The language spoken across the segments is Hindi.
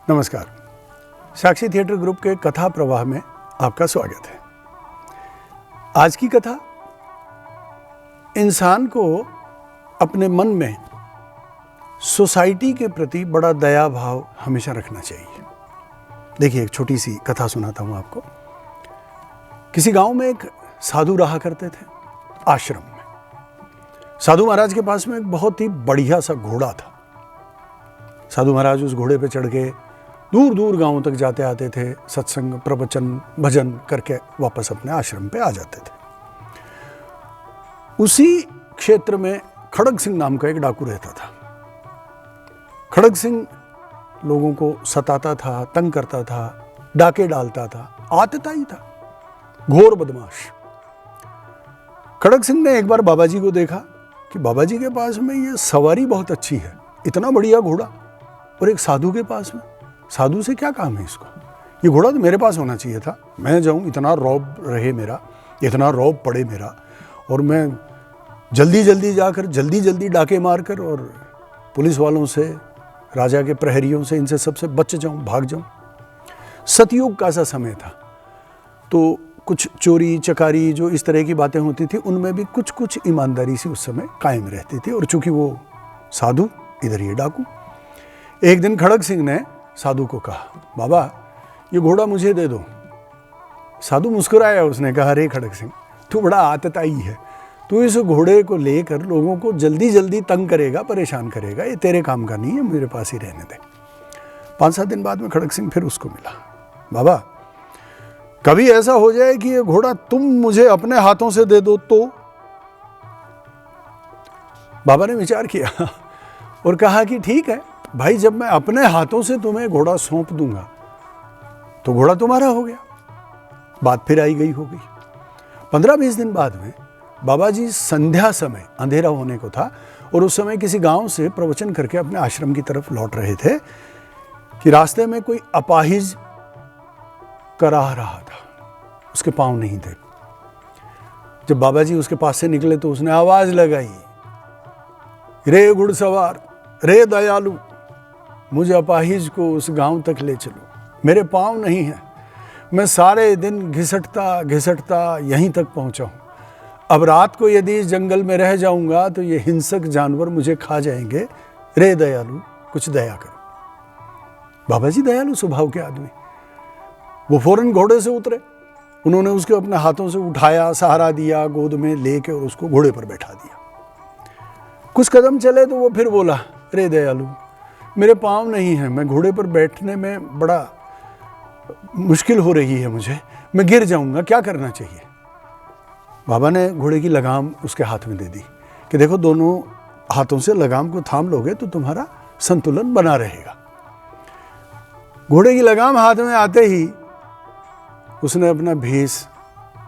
नमस्कार। साक्षी थिएटर ग्रुप के कथा प्रवाह में आपका स्वागत है। आज की कथा इंसान को अपने मन में सोसाइटी के प्रति बड़ा दया भाव हमेशा रखना चाहिए। देखिए, एक छोटी सी कथा सुनाता हूँ आपको। किसी गांव में एक साधु रहा करते थे, आश्रम में। साधु महाराज के पास में एक बहुत ही बढ़िया सा घोड़ा था। साधु महाराज उस घोड़े पे चढ़ के दूर दूर गांवों तक जाते आते थे, सत्संग, प्रवचन, भजन करके वापस अपने आश्रम पे आ जाते थे। उसी क्षेत्र में खड़ग सिंह नाम का एक डाकू रहता था। खड़ग सिंह लोगों को सताता था, तंग करता था, डाके डालता था, आतताई था, घोर बदमाश। खड़ग सिंह ने एक बार बाबा जी को देखा कि बाबा जी के पास में ये सवारी बहुत अच्छी है, इतना बढ़िया घोड़ा, और एक साधु के पास में, साधु से क्या काम है इसको? ये घोड़ा तो मेरे पास होना चाहिए था। मैं जाऊं, इतना रौब रहे मेरा, इतना रौब पड़े मेरा, और मैं जल्दी जल्दी जाकर जल्दी जल्दी डाके मारकर और पुलिस वालों से, राजा के प्रहरियों से, इनसे सबसे बच जाऊं, भाग जाऊं। सतयुग का सा समय था, तो कुछ चोरी चकारी जो इस तरह की बातें होती थी, उनमें भी कुछ कुछ ईमानदारी सी उस समय कायम रहती थी। और चूंकि वो साधु, इधर ये डाकू। एक दिन खड़ग सिंह ने साधु को कहा, बाबा ये घोड़ा मुझे दे दो। साधु मुस्कुराया, उसने कहा, अरे खड़ग सिंह, तू बड़ा आतताई है, तू इस घोड़े को लेकर लोगों को जल्दी जल्दी तंग करेगा, परेशान करेगा, ये तेरे काम का नहीं है, मेरे पास ही रहने दे। 5-7 दिन बाद में खड़ग सिंह फिर उसको मिला। बाबा, कभी ऐसा हो जाए कि ये घोड़ा तुम मुझे अपने हाथों से दे दो तो? बाबा ने विचार किया और कहा कि ठीक है भाई, जब मैं अपने हाथों से तुम्हें घोड़ा सौंप दूंगा तो घोड़ा तुम्हारा हो गया। बात फिर आई गई हो गई। 15-20 दिन बाद में बाबा जी संध्या समय, अंधेरा होने को था, और उस समय किसी गांव से प्रवचन करके अपने आश्रम की तरफ लौट रहे थे कि रास्ते में कोई अपाहिज कराह रहा था, उसके पांव नहीं थे। जब बाबा जी उसके पास से निकले तो उसने आवाज लगाई, रे घुड़सवार, रे दयालु, मुझे अपाहिज को उस गांव तक ले चलो, मेरे पांव नहीं है, मैं सारे दिन घिसटता घिसटता यहीं तक पहुंचा हूं। अब रात को यदि इस जंगल में रह जाऊंगा तो ये हिंसक जानवर मुझे खा जाएंगे, रे दयालु कुछ दया करो। बाबा जी दयालु स्वभाव के आदमी, वो फौरन घोड़े से उतरे। उन्होंने उसको अपने हाथों से उठाया, सहारा दिया, गोद में लेके और उसको घोड़े पर बैठा दिया। कुछ कदम चले तो वो फिर बोला, रे दयालु, मेरे पाँव नहीं हैं, मैं घोड़े पर बैठने में बड़ा मुश्किल हो रही है मुझे, मैं गिर जाऊंगा, क्या करना चाहिए? बाबा ने घोड़े की लगाम उसके हाथ में दे दी कि देखो, दोनों हाथों से लगाम को थाम लोगे तो तुम्हारा संतुलन बना रहेगा। घोड़े की लगाम हाथ में आते ही उसने अपना भेष,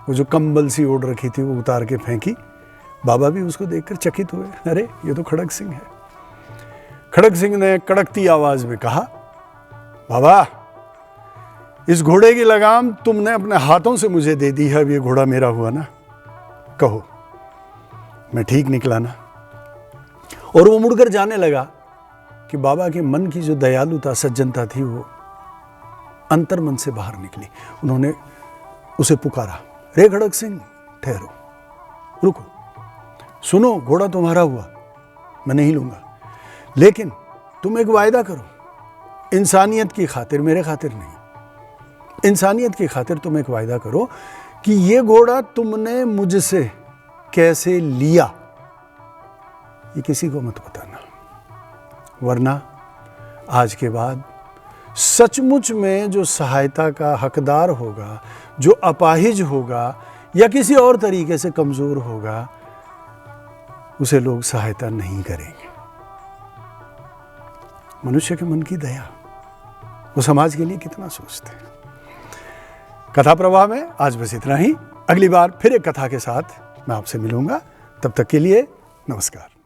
वो जो कंबल सी ओढ़ रखी थी, वो उतार के फेंकी। बाबा भी उसको देखकर चकित हुए, अरे ये तो खड़ग सिंह है। खड़ग सिंह ने कड़कती आवाज में कहा, बाबा, इस घोड़े की लगाम तुमने अपने हाथों से मुझे दे दी है, अब ये घोड़ा मेरा हुआ ना? कहो मैं ठीक निकला ना? और वो मुड़कर जाने लगा कि बाबा के मन की जो दयालुता, सज्जनता थी, वो अंतर्मन से बाहर निकली। उन्होंने उसे पुकारा, रे खड़ग सिंह, ठहरो, रुको, सुनो, घोड़ा तुम्हारा हुआ, मैं नहीं लूंगा, लेकिन तुम एक वायदा करो, इंसानियत की खातिर, मेरे खातिर नहीं, इंसानियत की खातिर तुम एक वायदा करो कि ये घोड़ा तुमने मुझसे कैसे लिया ये किसी को मत बताना, वरना आज के बाद सचमुच में जो सहायता का हकदार होगा, जो अपाहिज होगा या किसी और तरीके से कमजोर होगा, उसे लोग सहायता नहीं करेंगे। मनुष्य के मन की दया, वो समाज के लिए कितना सोचते हैं। कथा प्रवाह में आज बस इतना ही। अगली बार फिर एक कथा के साथ मैं आपसे मिलूंगा। तब तक के लिए नमस्कार।